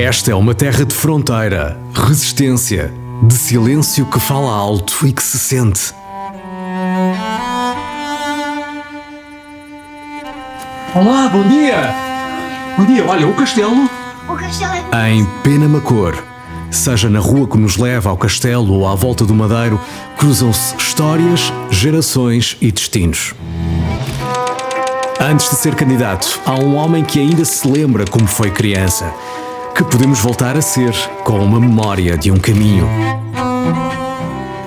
Esta é uma terra de fronteira, resistência, de silêncio que fala alto e que se sente. Olá, bom dia! Bom dia, olha, o castelo... O castelo é... Em Penamacor, seja na rua que nos leva ao castelo ou à volta do Madeiro, cruzam-se histórias, gerações e destinos. Antes de ser candidato, há um homem que ainda se lembra como foi criança, que podemos voltar a ser com uma memória de um caminho.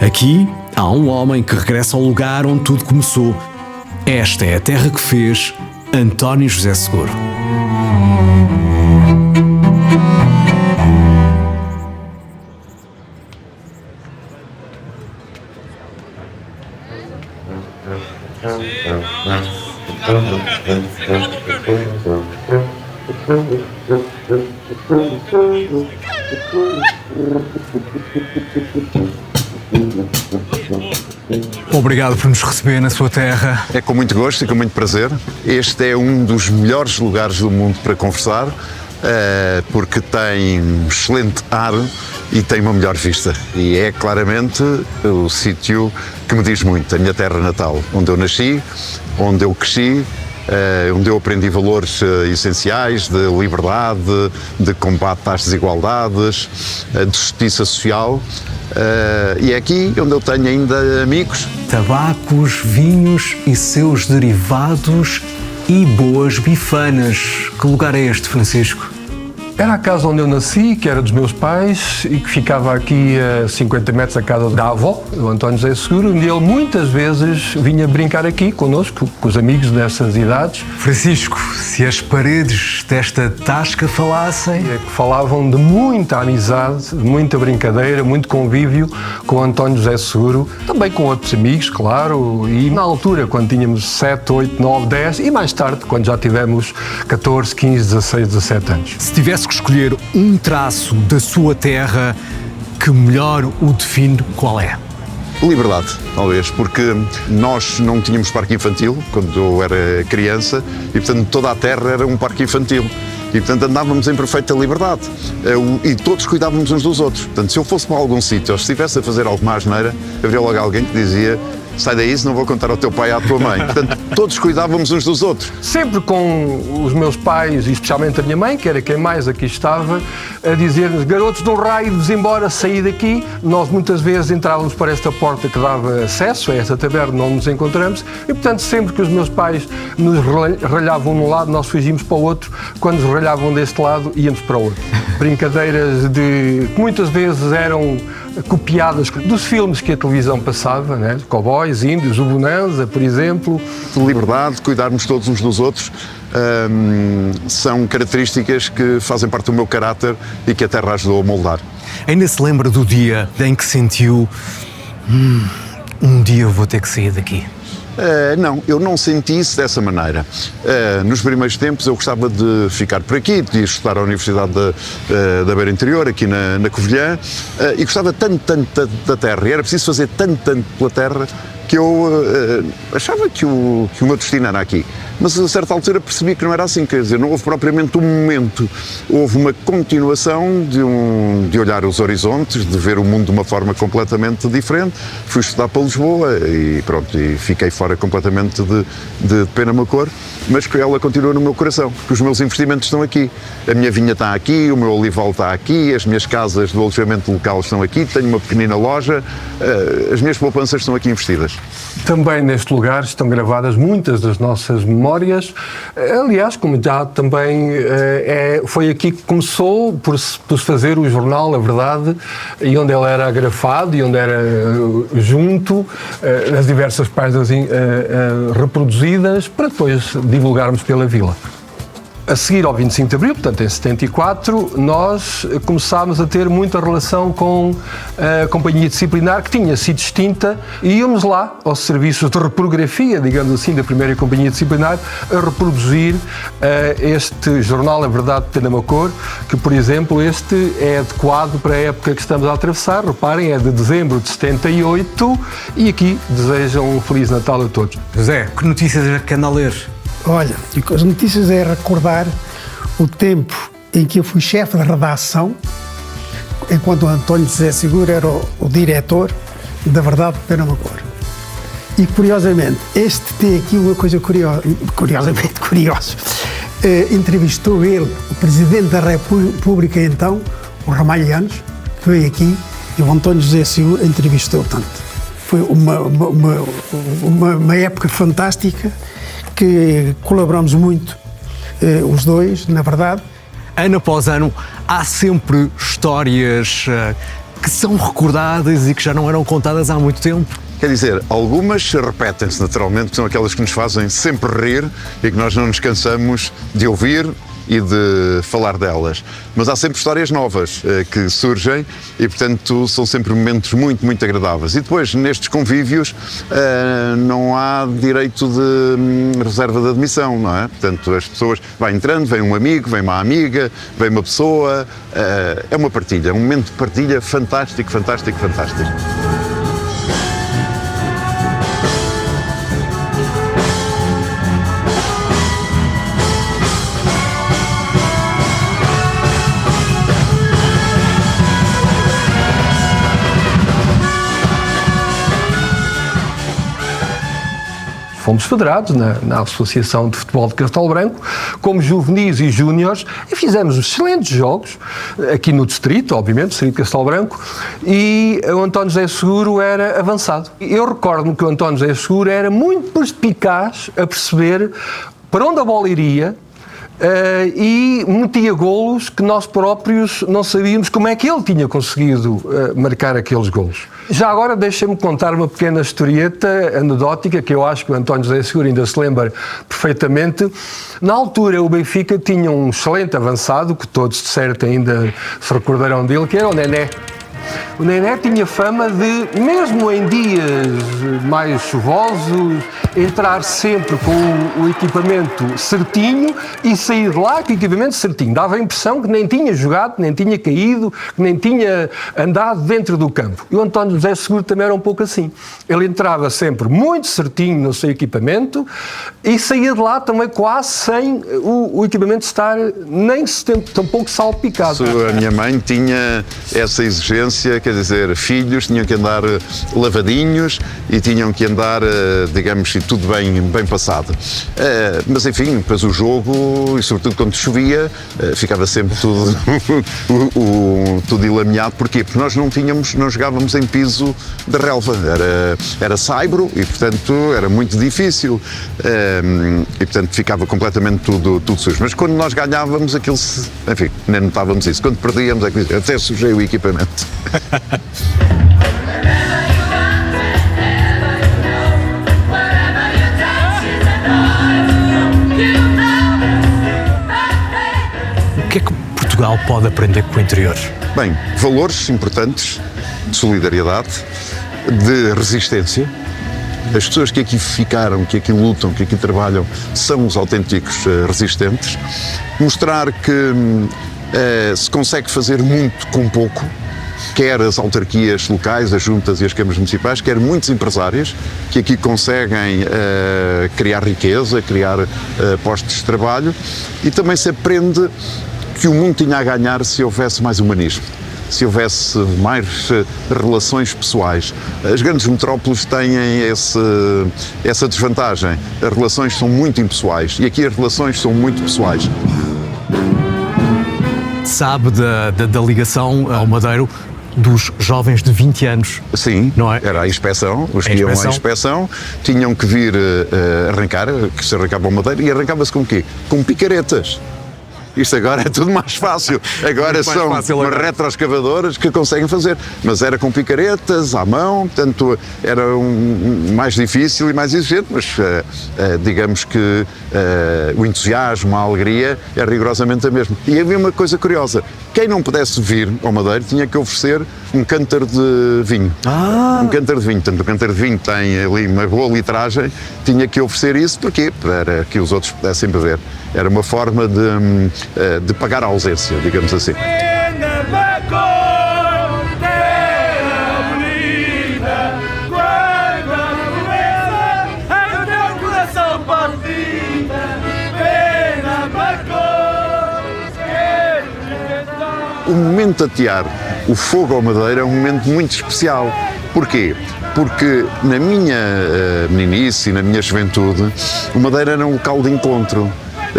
Aqui há um homem que regressa ao lugar onde tudo começou. Esta é a terra que fez António José Seguro. Obrigado por nos receber na sua terra. É com muito gosto e com muito prazer. Este é um dos melhores lugares do mundo para conversar, porque tem um excelente ar e tem uma melhor vista. E é claramente o sítio que me diz muito, a minha terra natal, onde eu nasci, onde eu cresci, onde eu aprendi valores essenciais de liberdade, de combate às desigualdades, de justiça social. E é aqui onde eu tenho ainda amigos. Tabacos, vinhos e seus derivados e boas bifanas. Que lugar é este, Francisco? Era a casa onde eu nasci, que era dos meus pais e que ficava aqui a 50 metros da casa da avó, do António José Seguro, onde ele muitas vezes vinha brincar aqui connosco, com os amigos dessas idades. Francisco, se as paredes desta tasca falassem... Que falavam de muita amizade, de muita brincadeira, muito convívio com o António José Seguro, também com outros amigos, claro, e na altura, quando tínhamos 7, 8, 9, 10 e mais tarde, quando já tivemos 14, 15, 16, 17 anos. Se tivesse que escolher um traço da sua terra que melhor o define, qual é? Liberdade, talvez, porque nós não tínhamos parque infantil quando eu era criança e, portanto, toda a terra era um parque infantil. E, portanto, andávamos em perfeita liberdade e todos cuidávamos uns dos outros. Portanto, se eu fosse para algum sítio ou se estivesse a fazer alguma asneira, haveria logo alguém que dizia: sai daí, se não vou contar ao teu pai e à tua mãe. Portanto, todos cuidávamos uns dos outros. Sempre com os meus pais, e especialmente a minha mãe, que era quem mais aqui estava, a dizer-nos: garotos, de um raio, vos embora, sair daqui. Nós muitas vezes entrávamos para esta porta que dava acesso a esta taberna onde nos encontramos e, portanto, sempre que os meus pais nos ralhavam num lado, nós fugimos para o outro. Quando nos ralhavam deste lado, íamos para o outro. Brincadeiras que muitas vezes eram copiadas dos filmes que a televisão passava, né? Cowboys, índios, o Bonanza, por exemplo. Liberdade, cuidarmos todos uns dos outros, são características que fazem parte do meu caráter e que a terra ajudou a moldar. Ainda se lembra do dia em que sentiu um dia eu vou ter que sair daqui? Não, eu não senti isso dessa maneira. Nos primeiros tempos eu gostava de ficar por aqui, de estudar à Universidade da Beira Interior, aqui na Covilhã, e gostava tanto da terra, e era preciso fazer tanto pela terra, que eu achava que o meu destino era aqui. Mas a certa altura percebi que não era assim, quer dizer, não houve propriamente um momento, houve uma continuação de olhar os horizontes, de ver o mundo de uma forma completamente diferente. Fui estudar para Lisboa e pronto, e fiquei fora completamente de Penamacor, mas que ela continua no meu coração, porque os meus investimentos estão aqui. A minha vinha está aqui, o meu olival está aqui, as minhas casas do alojamento local estão aqui, tenho uma pequenina loja, as minhas poupanças estão aqui investidas. Também neste lugar estão gravadas muitas das nossas memórias. Aliás, como já também foi aqui que começou por se fazer o jornal A Verdade, e onde ele era agrafado e onde era junto as diversas páginas reproduzidas para depois divulgarmos pela vila. A seguir ao 25 de Abril, portanto em 74, nós começámos a ter muita relação com a companhia disciplinar, que tinha sido extinta, e íamos lá aos serviços de reprografia, digamos assim, da primeira companhia disciplinar, a reproduzir este jornal A Verdade de Penamacor, que, por exemplo, este é adequado para a época que estamos a atravessar. Reparem, é de dezembro de 78, e aqui desejam um Feliz Natal a todos. José, que notícias é que anda a ler? Olha, as notícias é recordar o tempo em que eu fui chefe de redação, enquanto o António José Seguro era o diretor da Verdade Pena uma Cor. E curiosamente, este tem aqui uma coisa curiosamente curiosa. Entrevistou ele, o Presidente da República então, o Ramalhianos, que veio aqui, e o António José Seguro entrevistou. Portanto, foi uma época fantástica, que colaboramos muito, os dois, na verdade. Ano após ano, há sempre histórias que são recordadas e que já não eram contadas há muito tempo. Quer dizer, algumas repetem-se naturalmente, que são aquelas que nos fazem sempre rir e que nós não nos cansamos de ouvir e de falar delas. Mas há sempre histórias novas que surgem e, portanto, são sempre momentos muito, muito agradáveis. E depois, nestes convívios, não há direito de reserva de admissão, não é? Portanto, as pessoas... Vai entrando, vem um amigo, vem uma amiga, vem uma pessoa... É uma partilha, um momento de partilha fantástico, fantástico, fantástico. Fomos federados na Associação de Futebol de Castelo Branco, como juvenis e júniores, e fizemos excelentes jogos, aqui no distrito, obviamente, distrito de Castelo Branco, e o António José Seguro era avançado. Eu recordo-me que o António José Seguro era muito perspicaz a perceber para onde a bola iria, e metia golos que nós próprios não sabíamos como é que ele tinha conseguido marcar aqueles golos. Já agora deixem-me contar uma pequena historieta anedótica que eu acho que o António José Seguro ainda se lembra perfeitamente. Na altura o Benfica tinha um excelente avançado, que todos de certo ainda se recordarão dele, que era o Nené. O Nené tinha fama de, mesmo em dias mais chuvosos, entrar sempre com o equipamento certinho e sair de lá com o equipamento certinho. Dava a impressão que nem tinha jogado, nem tinha caído, que nem tinha andado dentro do campo. E o António José Seguro também era um pouco assim. Ele entrava sempre muito certinho no seu equipamento e saía de lá também quase sem o equipamento estar nem tampouco salpicado. A minha mãe tinha essa exigência, quer dizer, filhos tinham que andar lavadinhos e tinham que andar, digamos, tudo bem passado. Mas enfim, depois o jogo, e sobretudo quando chovia, ficava sempre tudo, tudo ilameado. Porquê? Porque nós não jogávamos em piso de relva, era saibro e, portanto, era muito difícil. E, portanto, ficava completamente tudo sujo. Mas quando nós ganhávamos, aquilo, enfim, nem notávamos isso. Quando perdíamos, até sujei o equipamento. O que é que Portugal pode aprender com o interior? Bem, valores importantes de solidariedade, de resistência. As pessoas que aqui ficaram, que aqui lutam, que aqui trabalham, são os autênticos resistentes. Mostrar que se consegue fazer muito com pouco, quer as autarquias locais, as juntas e as câmaras municipais, quer muitos empresários que aqui conseguem criar riqueza, criar postos de trabalho, e também se aprende que o mundo tinha a ganhar se houvesse mais humanismo, se houvesse mais relações pessoais. As grandes metrópoles têm essa desvantagem. As relações são muito impessoais e aqui as relações são muito pessoais. Sabe da ligação ao Madeiro dos jovens de 20 anos. Sim, não é? Era a inspeção, os que iam à inspeção tinham que vir arrancar, que se arrancava o Madeiro, e arrancava-se com o quê? Com picaretas. Isto agora é tudo mais fácil. Agora são umas retroescavadoras que conseguem fazer. Mas era com picaretas, à mão, portanto era mais difícil e mais exigente, mas digamos que o entusiasmo, a alegria é rigorosamente a mesma. E havia uma coisa curiosa: quem não pudesse vir ao Madeiro tinha que oferecer um cântaro de vinho. Um cântaro de vinho. Portanto, o cântaro de vinho tem ali uma boa litragem, tinha que oferecer isso porquê? Para que os outros pudessem beber. Era uma forma de pagar a ausência, digamos assim. o momento de atear o fogo ao madeiro é um momento muito especial. Porquê? Porque na minha meninice e na minha juventude, o madeiro era um local de encontro.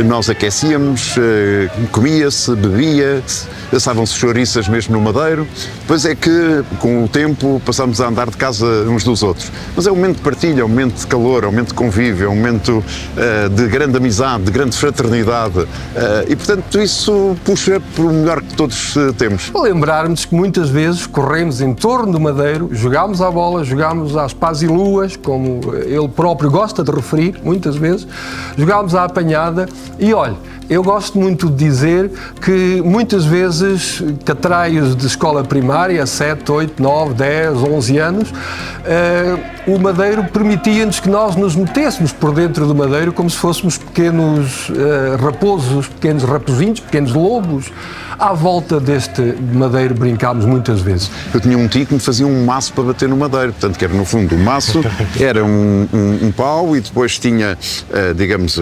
Nós aquecíamos, comia-se, bebia-se, assavam-se chouriças mesmo no madeiro. Depois é que, com o tempo, passámos a andar de casa uns dos outros. Mas é um momento de partilha, é um momento de calor, é um momento de convívio, é um momento de grande amizade, de grande fraternidade. E, portanto, isso puxa por o melhor que todos temos. Lembrarmos que muitas vezes corremos em torno do madeiro, jogámos à bola, jogámos às pás e luas, como ele próprio gosta de referir, muitas vezes, jogámos à apanhada. E olha, eu gosto muito de dizer que muitas vezes, catraios de escola primária, 7, 8, 9, 10, 11 anos, o madeiro permitia-nos que nós nos metêssemos por dentro do madeiro como se fôssemos pequenos raposos, pequenos raposinhos, pequenos lobos. À volta deste madeiro brincámos muitas vezes. Eu tinha um tio que me fazia um maço para bater no madeiro, portanto, que era no fundo, o maço era um pau e depois tinha, digamos,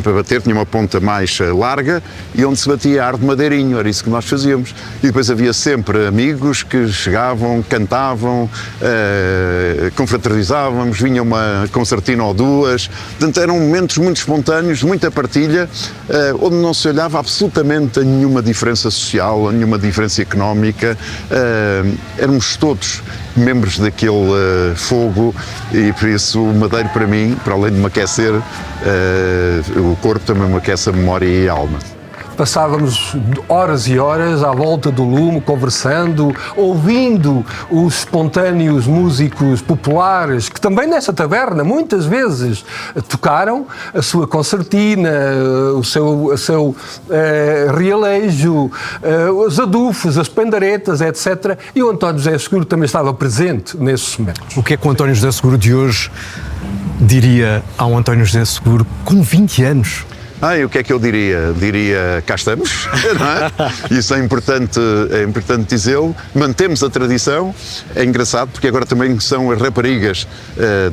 para bater, tinha uma ponta mais larga e onde se batia ar de madeirinho, era isso que nós fazíamos. E depois havia sempre amigos que chegavam, cantavam, confraternizávamos, vinha uma concertina ou duas, portanto, eram momentos muito espontâneos, muita partilha, onde não se olhava absolutamente a nenhuma diferença social, a nenhuma diferença económica, éramos todos membros daquele fogo e por isso o madeiro para mim, para além de me aquecer o corpo, também me aquece a memória e a alma. Passávamos horas e horas à volta do lume, conversando, ouvindo os espontâneos músicos populares que também nessa taberna muitas vezes tocaram a sua concertina, o seu realejo, os adufes, as pandaretas, etc. E o António José Seguro também estava presente nesses momentos. O que é que o António José Seguro de hoje diria ao António José Seguro com 20 anos? E o que é que eu diria? Diria, cá estamos, não é? Isso é importante dizê-lo. Mantemos a tradição, é engraçado porque agora também são as raparigas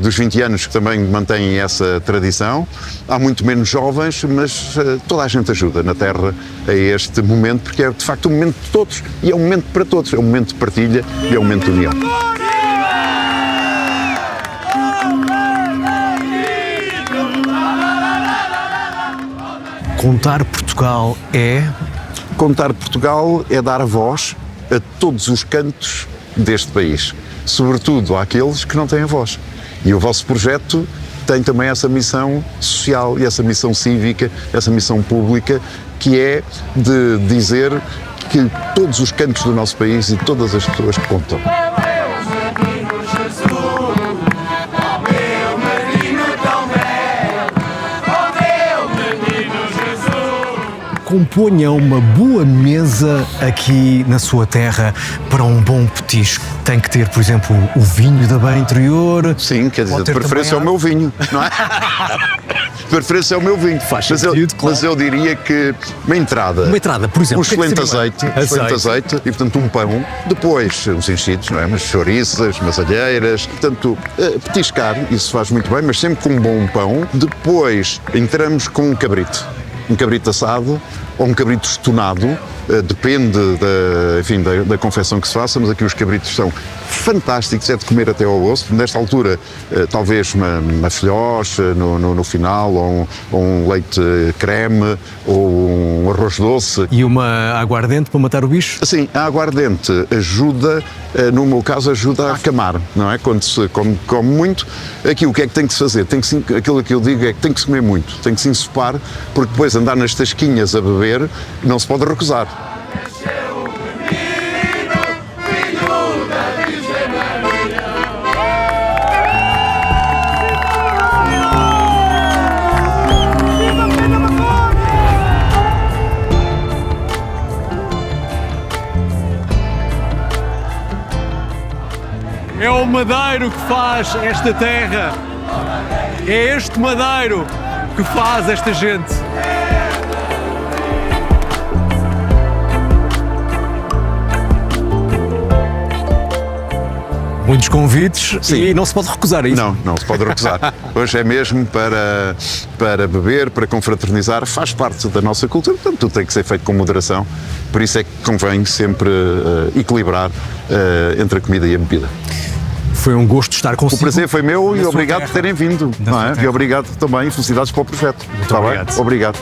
dos 20 anos que também mantêm essa tradição. Há muito menos jovens, mas toda a gente ajuda na terra a este momento, porque é de facto um momento de todos e é um momento para todos, é um momento de partilha e é um momento de união. Contar Portugal é? Contar Portugal é dar voz a todos os cantos deste país, sobretudo àqueles que não têm voz. E o vosso projeto tem também essa missão social e essa missão cívica, essa missão pública, que é de dizer que todos os cantos do nosso país e todas as pessoas contam. Componha uma boa mesa aqui na sua terra para um bom petisco. Tem que ter, por exemplo, o vinho da Beira Interior. Sim, quer dizer, de preferência é o meu vinho, não é? De preferência é o meu vinho. Faz sentido, mas eu diria que uma entrada, por exemplo. Um excelente azeite e, portanto, um pão. Depois, uns enchidos, não é? Umas chouriças, umas alheiras. Portanto, petiscar, isso faz muito bem, mas sempre com um bom pão. Depois, entramos com um cabrito assado ou um cabrito estonado, depende da confecção que se faça, mas aqui os cabritos são fantásticos, é de comer até ao osso. Nesta altura, talvez uma filhós no final, ou um leite creme, ou um arroz doce. E uma aguardente para matar o bicho? Sim, a aguardente ajuda, no meu caso, ajuda a acamar, não é? Quando se come muito, aqui o que é que tem que se fazer? Aquilo que eu digo é que tem que se comer muito, tem que se ensopar, porque depois andar nas tasquinhas a beber não se pode recusar. É o madeiro que faz esta terra. É este madeiro que faz esta gente. Muitos convites Sim. e não se pode recusar a isso. Não se pode recusar. Hoje é mesmo para beber, para confraternizar, faz parte da nossa cultura, portanto tudo tem que ser feito com moderação, por isso é que convém sempre equilibrar entre a comida e a bebida. Foi um gosto estar consigo. O prazer foi meu e sua obrigado terra. por terem vindo. Na Não sua é? terra. E obrigado também, felicidades para o projeto. Está bem? obrigado. Obrigado.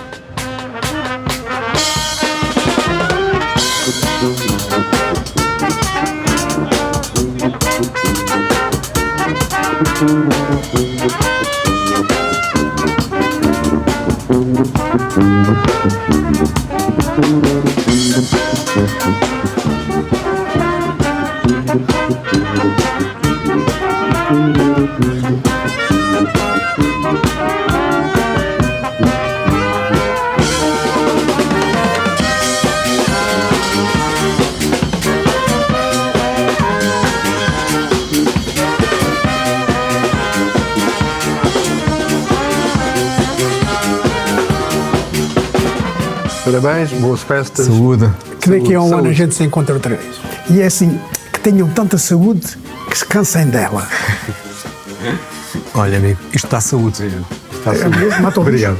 Parabéns, boas festas. Saúde. Que daqui a um ano a Saúde. gente se encontra outra vez. E é assim, que tenham tanta saúde que se cansem dela. Olha, amigo, isto está saúde. É mesmo, matou. Obrigado.